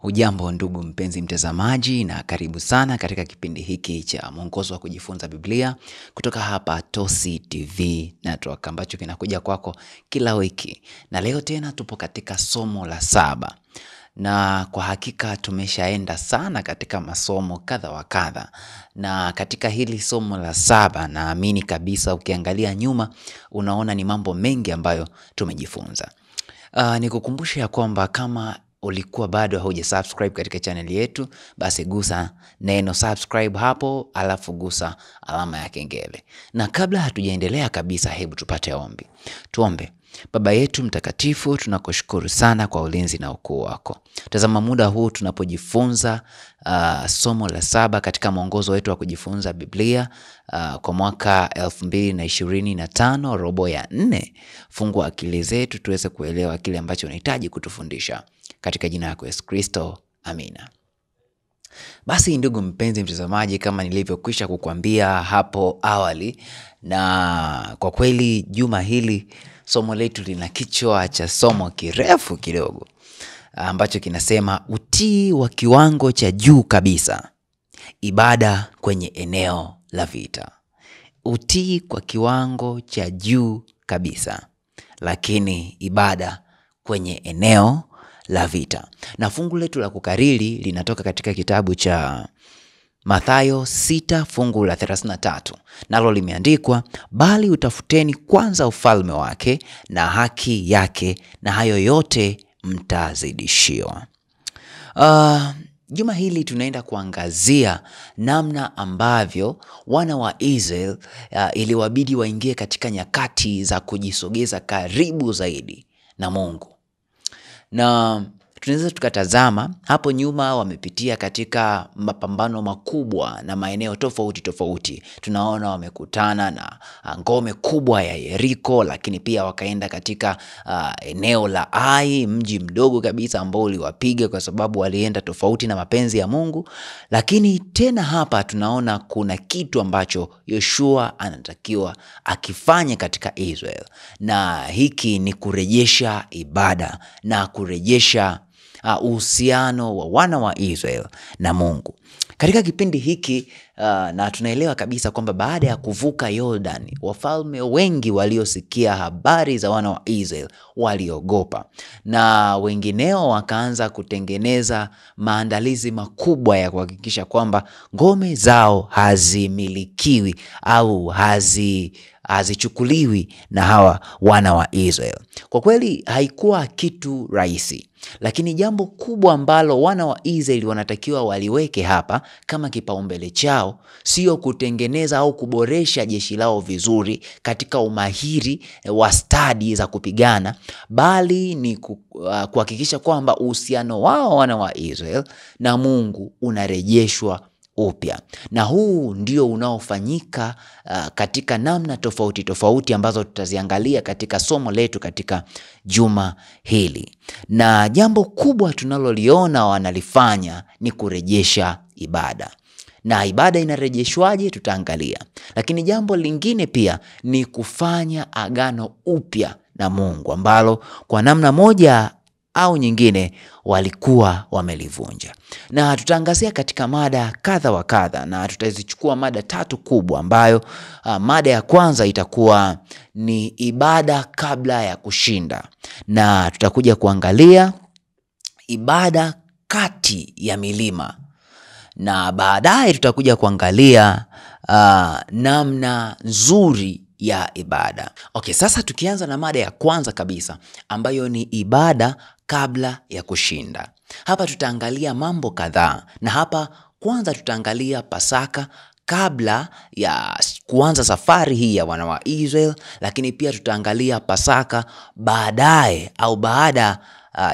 Hujambo ndugu mpenzi mtazamaji na karibu sana katika kipindi hiki cha mwongozo wa kujifunza Biblia kutoka hapa Tosi TV Network ambacho kinakuja kwako kila wiki. Na leo tena tupo katika somo la 7. Na kwa hakika tumeshaenda sana katika masomo kadha wa kadha. Na katika hili somo la 7 naamini kabisa ukiangalia nyuma unaona ni mambo mengi ambayo tumejifunza. Nikukumbushe ya kwamba kama ulikuwa bado hujasubscribe katika channel yetu, basi gusa neno subscribe hapo, alafu gusa alama ya kengele. Na kabla hatujaendelea kabisa, hebu tupate ombi. Tuombe. Baba yetu mtakatifu, tunakushukuru sana kwa ulinzi na ukuu wako. Tazama muda huu tunapojifunza somo la 7 katika mwongozo wetu wa kujifunza Biblia kwa mwaka 2025 robo ya 4. Fungua akili zetu tuweze kuelewa kile ambacho unahitaji kutufundisha. Katika jina lako Yesu Kristo, amina. Basi ndugu mpenzi mtazamaji, kama nilivyokwisha kukuambia hapo awali, na kwa kweli juma hili somo letu lina kichwa cha somo kirefu kidogo ambacho kinasema utii wa kiwango cha juu kabisa, ibada kwenye eneo la vita. Utii kwa kiwango cha juu kabisa, lakini ibada kwenye eneo la vita. Na fungu letu la kukariri linatoka katika kitabu cha Mathayo 6 fungu la 33. Nalo limeandikwa, bali utafuteni kwanza ufalme wake na haki yake, na hayo yote mtazidishiwa. Juma hili tunaenda kuangazia namna ambavyo wana wa Israel iliwabidi waingie katika nyakati za kujisogeza karibu zaidi na Mungu. Na tunaweza tukatazama hapo nyuma wamepitia katika mapambano makubwa na maeneo tofauti tofauti. Tunaona wamekutana na ngome kubwa ya Yeriko, lakini pia wakaenda katika eneo la Ai, mji mdogo kabisa ambao uliwapiga kwa sababu walienda tofauti na mapenzi ya Mungu. Lakini tena hapa tunaona kuna kitu ambacho Yoshua anatakiwa akifanye katika Israel, na hiki ni kurejesha ibada na kurejesha uhusiano wa wana wa Israel na Mungu. Katika kipindi hiki na tunaelewa kabisa kwamba baada ya kuvuka Jordan, wafalme wengi waliosikia habari za wana wa Israel waliogopa, na wengineo wakaanza kutengeneza maandalizi makubwa ya kuhakikisha kwamba ngome zao hazimilikiwi au hazichukuliwi na hawa wana wa Israel. Kwa kweli haikuwa kitu rahisi, lakini jambo kubwa ambalo wana wa Israeli wanatakiwa waliweke hapa kama kipaumbele chao sio kutengeneza au kuboresha jeshi lao vizuri katika umahiri wa stadi za kupigana, bali ni kuhakikisha kwamba uhusiano wao wana wa Israel na Mungu unarejeshwa upya. Na huu ndio unaofanyika katika namna tofauti tofauti ambazo tutaziangalia katika somo letu katika juma hili. Na jambo kubwa tunaloliona wanalifanya ni kurejesha ibada. Na ibada inarejeshwaje tutaangalia. Lakini jambo lingine pia ni kufanya agano upya na Mungu ambalo kwa namna moja au nyingine walikuwa wamelivunja. Na tutaangazia katika mada kadha wa kadha, na tutazichukua mada 3 kubwa ambayo mada ya kwanza itakuwa ni ibada kabla ya kushinda, na tutakuja kuangalia ibada kati ya milima, na baadaye tutakuja kuangalia namna nzuri ya ibada. Okay, sasa tukianza na mada ya kwanza kabisa ambayo ni ibada kabla ya kushinda. Hapa tutaangalia mambo kadhaa, na hapa kwanza tutaangalia Pasaka kabla ya kuanza safari hii ya wana wa Israel, lakini pia tutaangalia Pasaka baadaye au baada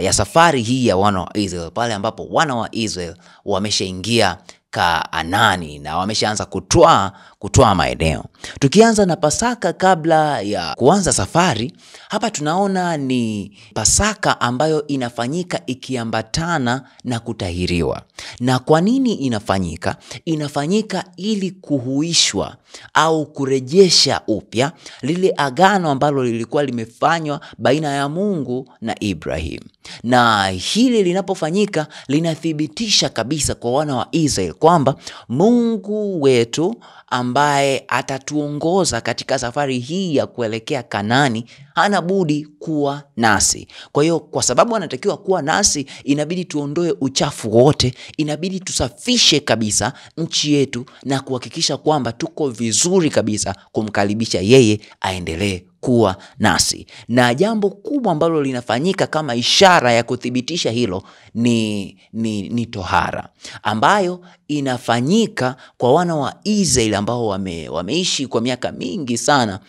ya safari hii ya wana wa Israel, pale ambapo wana wa Israel wameshaingia Kanaani na wameshaanza kutwaa kutoa maeneo. Tukianza na Pasaka kabla ya kuanza safari, hapa tunaona ni Pasaka ambayo inafanyika ikiambatana na kutahiriwa. Na kwa nini inafanyika? Inafanyika ili kuhuishwa au kurejesha upya lile agano ambalo lilikuwa limefanywa baina ya Mungu na Ibrahim. Na hili linapofanyika linathibitisha kabisa kwa wana wa Israeli kwamba Mungu wetu ambaye atatuongoza katika safari hii ya kuelekea Kanaani hana budi kuwa nasi. Kwa hiyo kwa sababu anatakiwa kuwa nasi, inabidi tuondoe uchafu wote, inabidi tusafishe kabisa nchi yetu na kuhakikisha kwamba tuko vizuri kabisa kumkaribisha yeye aendelee kuwa nasi. Na jambo kubwa ambalo linafanyika kama ishara ya kuthibitisha hilo ni tohara, ambayo inafanyika kwa wana wa Israeli ambao wameishi kwa miaka mingi sana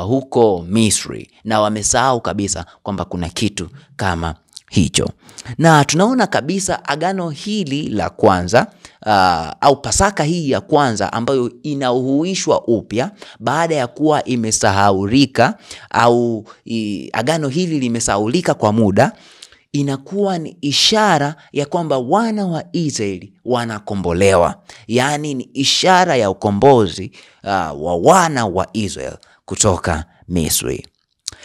huko Misri, na wamesahau kabisa kwamba kuna kitu kama hicho. Na tunaona kabisa agano hili la kwanza au Pasaka hii ya kwanza ambayo inahuishwa upya baada ya kuwa imesahaulika au agano hili limesahaulika kwa muda, inakuwa ni ishara ya kwamba wana wa Israeli wanakombolewa. Yaani ni ishara ya ukombozi wa wana wa Israeli kutoka Misri.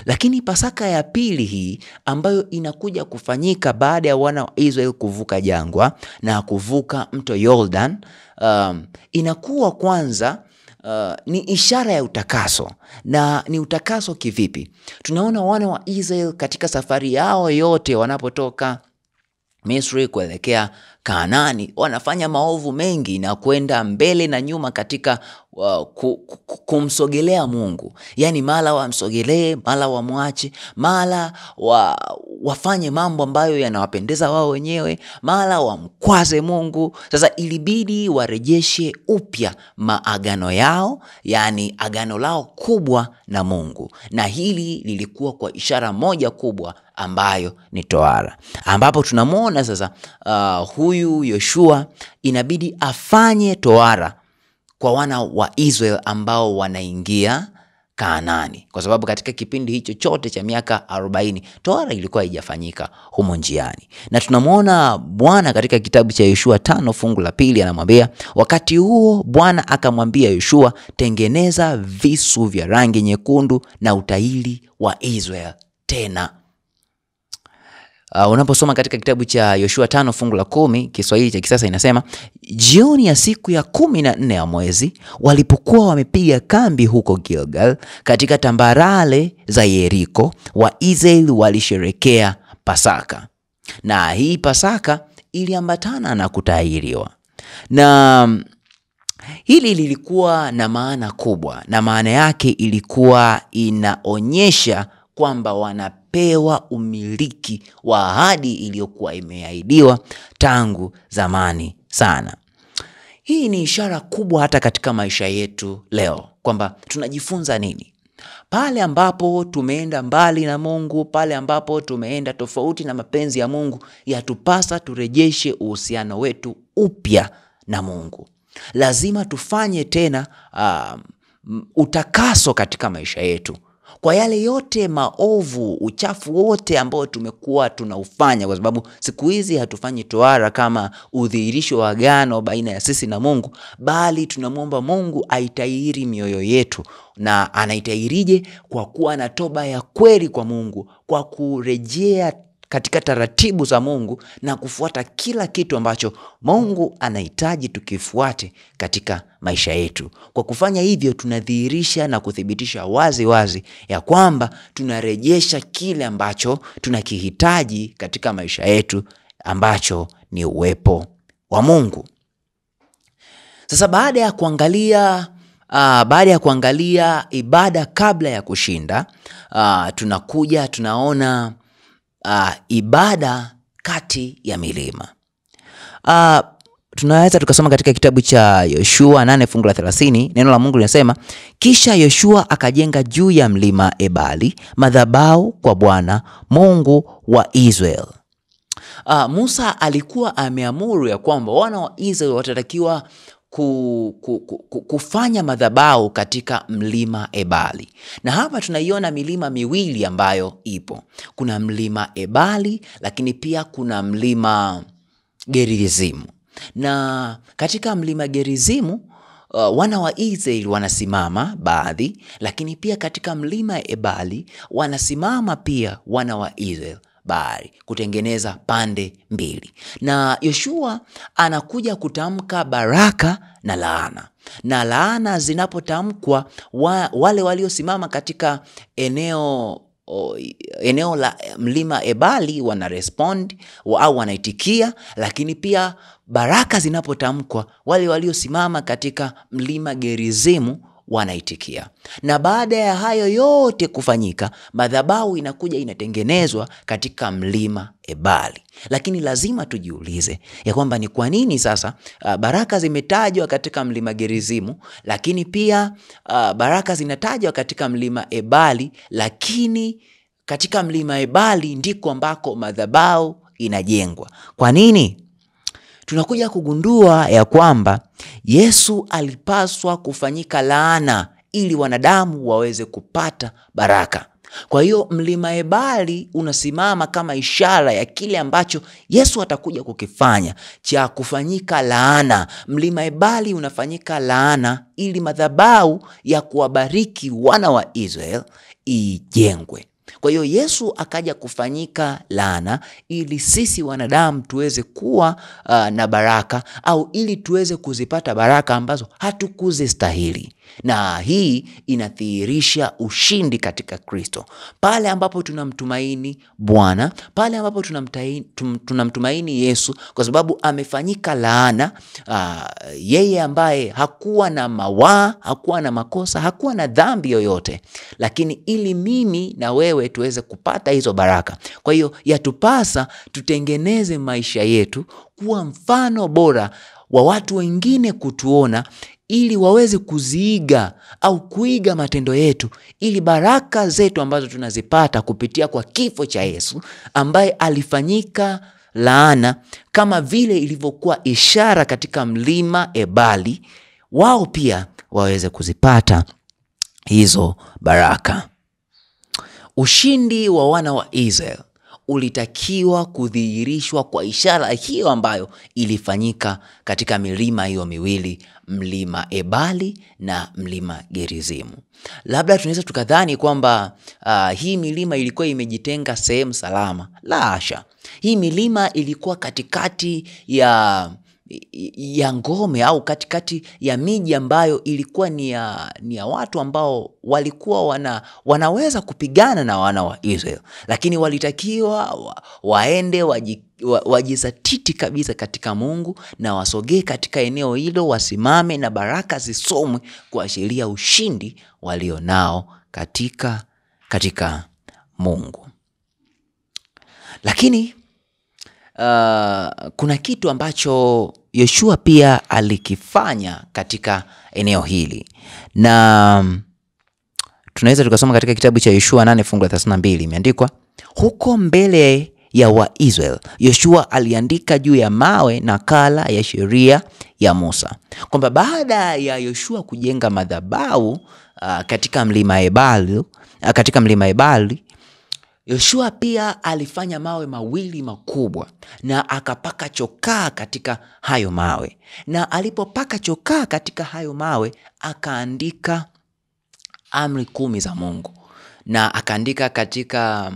Lakini Pasaka ya pili hii ambayo inakuja kufanyika baada ya wana wa Israeli kuvuka jangwa na kuvuka mto Jordan, inakuwa kwanza ni ishara ya utakaso. Na ni utakaso kivipi? Tunaona wana wa Israeli katika safari yao yote wanapotoka Misri kuelekea Kanaani wanafanya maovu mengi na kwenda mbele na nyuma katika kumsogelea Mungu. Yaani mara wamsogelee, mara wamwache, mara wafanye mambo ambayo yanawapendeza wao wenyewe, mara wamkwaze Mungu. Sasa ilibidi warejeshe upya maagano yao, yani agano lao kubwa na Mungu. Na hili lilikuwa kwa ishara moja kubwa ambayo ni tohara, ambapo tunamwona sasa huyu Yoshua inabidi afanye tohara kwa wana wa Israeli ambao wanaingia Kanaani, kwa sababu katika kipindi hicho chote cha miaka 40 tohara ilikuwa haijafanyika humo njiani. Na tunamwona Bwana katika kitabu cha Yoshua 5 fungu la 2 anamwambia, wakati huo Bwana akamwambia Yoshua, tengeneza visu vya rangi nyekundu na utaili wa Israeli tena. Unaposoma katika kitabu cha Yoshua 5 fungu la 10, Kiswahili cha kisasa inasema, jioni ya siku ya 14 ya mwezi, walipokuwa wamepiga kambi huko Gilgal katika tambarare za Yeriko, Waisraeli walisherekea Pasaka. Na hii Pasaka iliambatana na kutahiriwa. Na hili lilikuwa na maana kubwa, na maana yake ilikuwa inaonyesha kwamba wanapewa umiliki wa ahadi iliyokuwa imeahidiwa tangu zamani sana. Hii ni ishara kubwa hata katika maisha yetu leo, kwamba tunajifunza nini? Pale ambapo tumeenda mbali na Mungu, pale ambapo tumeenda tofauti na mapenzi ya Mungu, yatupasa turejeshe uhusiano wetu upya na Mungu. Lazima tufanye tena utakaso katika maisha yetu kwa yale yote maovu, uchafu wote ambao tumekuwa tunaufanya, kwa sababu siku hizi hatufanyi tohara kama udhihirisho wa agano baina ya sisi na Mungu, bali tunamwomba Mungu aitahiri mioyo yetu. Na anaitahirije? Kwa kuwa na toba ya kweli kwa Mungu, kwa kurejea katika taratibu za Mungu na kufuata kila kitu ambacho Mungu anahitaji tukifuate katika maisha yetu. Kwa kufanya hivyo tunadhihirisha na kuthibitisha wazi wazi ya kwamba tunarejesha kile ambacho tunakihitaji katika maisha yetu, ambacho ni uwepo wa Mungu. Sasa baada ya kuangalia ibada kabla ya kushinda, tunakuja tunaona ibada kati ya milima. Tunaweza tukasoma katika kitabu cha Yoshua 8 fungu la 30, neno la Mungu linasema, kisha Yoshua akajenga juu ya mlima Ebali madhabahu kwa Bwana Mungu wa Israeli. Musa alikuwa ameamuru ya kwamba wana wa Israeli watatakiwa kufanya madhabahu katika mlima Ebali. Na hapa tunaiona milima miwili ambayo ipo. Kuna mlima Ebali, lakini pia kuna mlima Gerizimu. Na katika mlima Gerizimu wana wa Israeli wanasimama baadhi, lakini pia katika mlima Ebali wanasimama pia wana wa Israeli baadhi, kutengeneza pande mbili. Na Yoshua anakuja kutamka baraka na laana. Na laana zinapotamkwa, wale waliosimama katika eneo la mlima Ebali wana respond au wanaitikia, lakini pia baraka zinapotamkwa, wale waliosimama katika mlima Gerizimu wanaitikia. Na baada ya hayo yote kufanyika, madhabahu inakuja inatengenezwa katika mlima Ebali. Lakini lazima tujiulize ya kwamba ni kwa nini sasa baraka zimetajwa katika mlima Gerizimu, lakini pia baraka zinatajwa katika mlima Ebali, lakini katika mlima Ebali ndiko ambako madhabahu inajengwa. Kwa nini? Tunakuja kugundua ya kwamba Yesu alipaswa kufanyika laana ili wanadamu waweze kupata baraka. Kwa hiyo mlima Ebali unasimama kama ishara ya kile ambacho Yesu atakuja kukifanya, cha kufanyika laana. Mlima Ebali unafanyika laana ili madhabahu ya kuwabariki wana wa Israeli ijengwe. Kwa hiyo Yesu akaja kufanyika laana ili sisi wanadamu tuweze kuwa na baraka, au ili tuweze kuzipata baraka ambazo hatukuzistahili. Na hii inadhihirisha ushindi katika Kristo. Pale ambapo tunamtumaini Bwana, pale ambapo tunamtumaini Yesu, kwa sababu amefanyika laana, yeye ambaye hakuwa na mawaa, hakuwa na makosa, hakuwa na dhambi yoyote, lakini ili mimi na wewe tuweze kupata hizo baraka. Kwa hiyo yatupasa tutengeneze maisha yetu kuwa mfano bora wa watu wengine kutuona, ili waweze kuziiga au kuiga matendo yetu, ili baraka zetu ambazo tunazipata kupitia kwa kifo cha Yesu ambaye alifanyika laana kama vile ilivyokuwa ishara katika mlima Ebali, wao pia waweze kuzipata hizo baraka. Ushindi wa wana wa Israeli ulitakiwa kudhihirishwa kwa ishara hiyo ambayo ilifanyika katika milima hiyo miwili, mlima Ebali na mlima Gerizimu. Labda tunaweza tukadhani kwamba hii milima ilikuwa imejitenga sehemu salama. La hasha. Hii milima ilikuwa katikati ya ngome au katikati ya miji ambayo ilikuwa ni ya watu ambao walikuwa wanaweza kupigana na wana wa Israeli, lakini walitakiwa waende wajizatiti kabisa katika Mungu na wasogee katika eneo hilo, wasimame na baraka zisomwe kuashiria ushindi walionao katika Mungu. Lakini kuna kitu ambacho Yoshua pia alikifanya katika eneo hili, na tunaweza tukasoma katika kitabu cha Yoshua 8:32. Imeandikwa, huko mbele ya Waisraeli Yoshua aliandika juu ya mawe nakala ya sheria ya Musa. Kwamba baada ya Yoshua kujenga madhabahu katika mlima Ebali, Yoshua pia alifanya mawe mawili makubwa na akapaka chokaa katika hayo mawe. Na alipopaka chokaa katika hayo mawe, akaandika amri 10 za Mungu. Na akaandika katika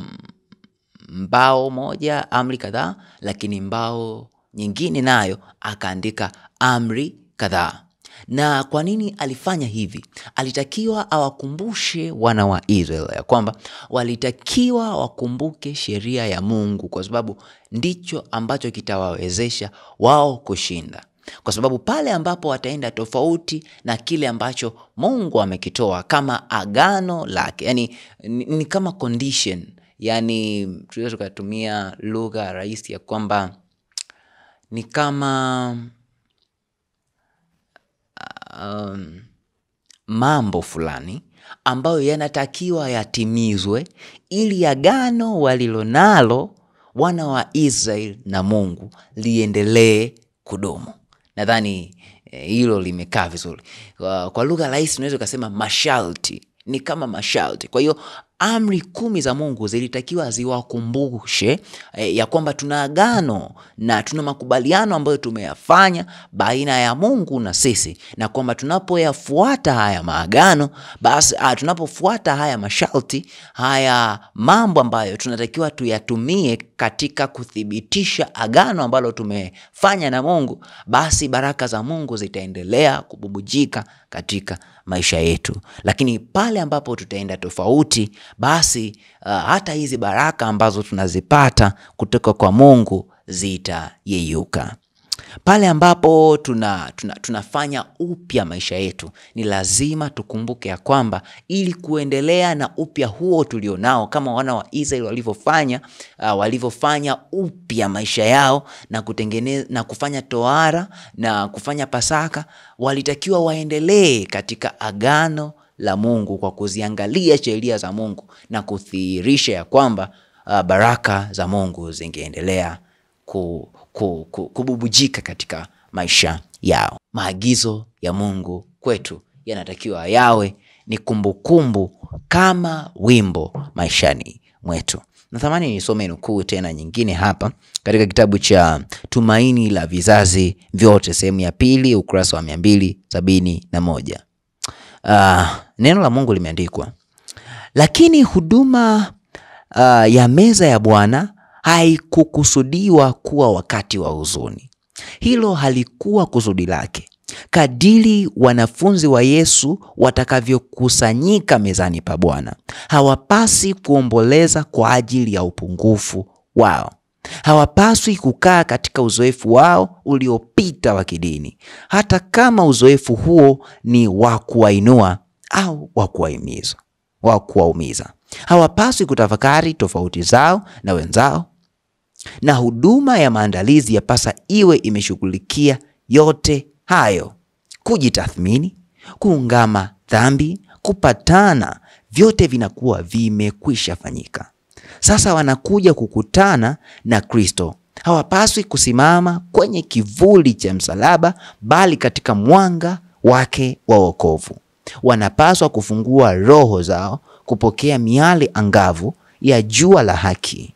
mbao moja amri kadhaa, lakini mbao nyingine nayo akaandika amri kadhaa. Na kwa nini alifanya hivi? Alitakiwa awakumbushe wana wa Israeli ya kwamba walitakiwa wakumbuke sheria ya Mungu, kwa sababu ndicho ambacho kitawawezesha wao kushinda. Kwa sababu pale ambapo wataenda tofauti na kile ambacho Mungu amekitoa kama agano lake, yani ni kama condition, yani tunaweza kutumia lugha rahisi ya kwamba ni kama mambo fulani ambayo yanatakiwa yatimizwe ili agano walilonalo wana wa Israeli na Mungu liendelee kudumu. Nadhani Hilo limekaa vizuri. Kwa lugha rahisi unaweza kusema masharti, ni kama masharti. Kwa hiyo amri 10 za Mungu zilitakiwa ziwakumbushe ya kwamba tuna agano na tuna makubaliano ambayo tumeyafanya baina ya Mungu na sisi, na kwamba tunapoyafuata haya maagano, basi tunapofuata haya masharti, haya mambo ambayo tunatakiwa tuyatumie katika kuthibitisha agano ambalo tumefanya na Mungu, basi baraka za Mungu zitaendelea kububujika katika maisha yetu. Lakini pale ambapo tutaenda tofauti, basi hata hizi baraka ambazo tunazipata kutoka kwa Mungu zitayeyuka. Pale ambapo tunafanya upya maisha yetu, ni lazima tukumbuke ya kwamba ili kuendelea na upya huo tulionao kama wana wa Israeli walivyofanya upya maisha yao na kutengeneza na kufanya tohara na kufanya Pasaka, walitakiwa waendelee katika agano la Mungu kwa kuziangalia sheria za Mungu na kudhihirisha ya kwamba baraka za Mungu zingeendelea kububujika katika maisha yao. Maagizo ya Mungu kwetu yanatakiwa yawe ni kumbukumbu kama wimbo maishani mwetu. Natamani nisome nukuu tena nyingine hapa katika kitabu cha Tumaini la Vizazi Vyote, sehemu ya 2, ukurasa wa 271. Neno la Mungu limeandikwa, lakini huduma ya meza ya Bwana haikukusudiwa kuwa wakati wa huzuni. Hilo halikuwa kusudi lake. Kadiri wanafunzi wa Yesu watakavyokusanyika mezani pa Bwana, hawapasi kuomboleza kwa ajili ya upungufu wao. Hawapaswi kukaa katika uzoefu wao uliopita wa kidini, hata kama uzoefu huo ni wa kuwainua au wa kuwaumiza. Hawapaswi kutafakari tofauti zao na wenzao, na huduma ya maandalizi yapasa iwe imeshughulikia yote hayo: kujitathmini, kuungama dhambi, kupatana, vyote vinakuwa vimekwisha fanyika. Sasa wanakuja kukutana na Kristo. Hawapaswi kusimama kwenye kivuli cha msalaba, bali katika mwanga wake wa wokovu. Wanapaswa kufungua roho zao kupokea miale angavu ya jua la haki.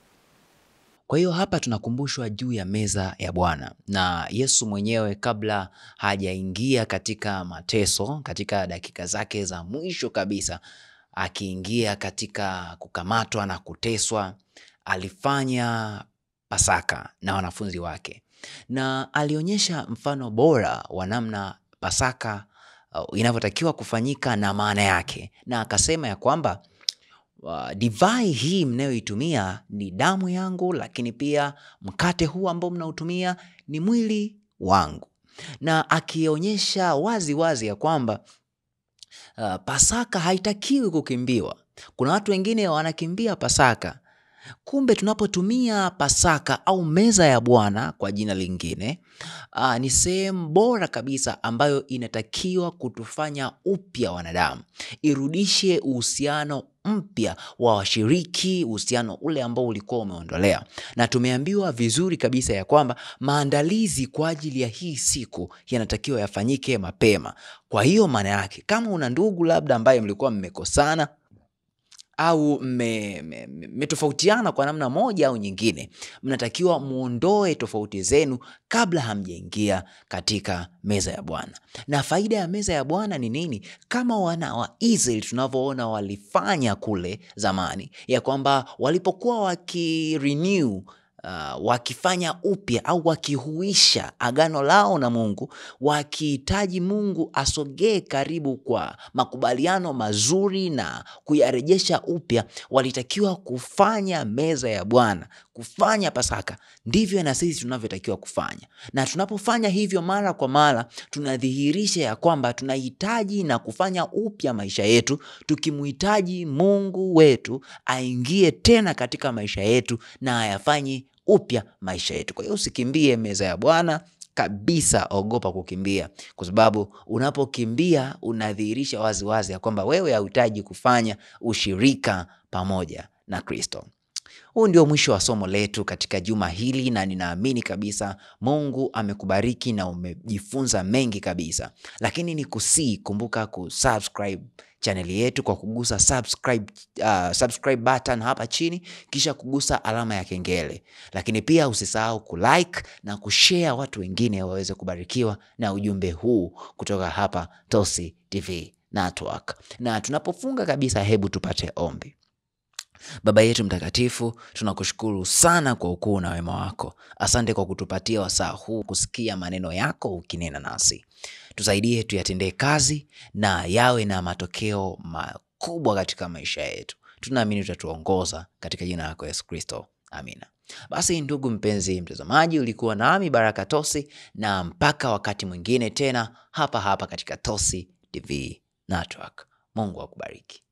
Kwa hiyo hapa tunakumbushwa juu ya meza ya Bwana, na Yesu mwenyewe kabla hajaingia katika mateso, katika dakika zake za mwisho kabisa, akiingia katika kukamatwa na kuteswa, alifanya Pasaka na wanafunzi wake, na alionyesha mfano bora wa namna Pasaka inavyotakiwa kufanyika na maana yake, na akasema ya kwamba divai hii mnayoitumia ni damu yangu, lakini pia mkate huu ambao mnautumia ni mwili wangu. Na akionyesha wazi ya kwamba Pasaka haitakiwi kukimbiwa. Kuna watu wengine wanakimbia Pasaka. Kumbe tunapotumia Pasaka au meza ya Bwana kwa jina lingine, ni sehemu bora kabisa ambayo inatakiwa kutufanya upya wanadamu, irudishe uhusiano mpya wa washiriki, uhusiano ule ambao ulikuwa umeondolea. Na tumeambiwa vizuri kabisa ya kwamba maandalizi kwa ajili ya hii siku yanatakiwa yafanyike mapema. Kwa hiyo maana yake, kama una ndugu labda ambaye mlikuwa mmekosana au mmetofautiana kwa namna moja au nyingine, mnatakiwa muondoe tofauti zenu kabla hamjaingia katika meza ya Bwana. Na faida ya meza ya Bwana ni nini? Kama wana wa Israeli tunavyoona walifanya kule zamani, ya kwamba walipokuwa wakirenew, wakifanya upya au wakihuisha agano lao na Mungu, wakihitaji Mungu asogee karibu kwa makubaliano mazuri na kuyarejesha upya, walitakiwa kufanya meza ya Bwana, kufanya Pasaka. Ndivyo na sisi tunavyotakiwa kufanya, na tunapofanya hivyo mara kwa mara, tunadhihirisha ya kwamba tunahitaji na kufanya upya maisha yetu, tukimhitaji Mungu wetu aingie tena katika maisha yetu na ayafanye upya maisha yetu. Kwa hiyo usikimbie meza ya Bwana kabisa, ogopa kukimbia, kwa sababu unapokimbia unadhihirisha wazi ya kwamba wewe hauhitaji kufanya ushirika pamoja na Kristo. Huu ndio mwisho wa somo letu katika juma hili, na ninaamini kabisa Mungu amekubariki na umejifunza mengi kabisa. Lakini ni kumbuka kusubscribe channel yetu kwa kugusa subscribe button hapa chini, kisha kugusa alama ya kengele. Lakini pia usisahau kulike na kushare, watu wengine waweze kubarikiwa na ujumbe huu kutoka hapa Tosi TV Network. Na tunapofunga kabisa, hebu tupate ombi. Baba yetu mtakatifu, tunakushukuru sana kwa ukuu na wema wako. Asante kwa kutupatia wasaa huu kusikia maneno yako ukinena nasi. Tusaidie tuyatendee kazi na yawe na matokeo makubwa katika maisha yetu. Tunaamini utatuongoza katika jina lako Yesu Kristo. Amina. Basi ndugu mpenzi mtazamaji, ulikuwa nami Baraka Tosi, na mpaka wakati mwingine tena hapa hapa katika Tosi TV Network. Mungu akubariki.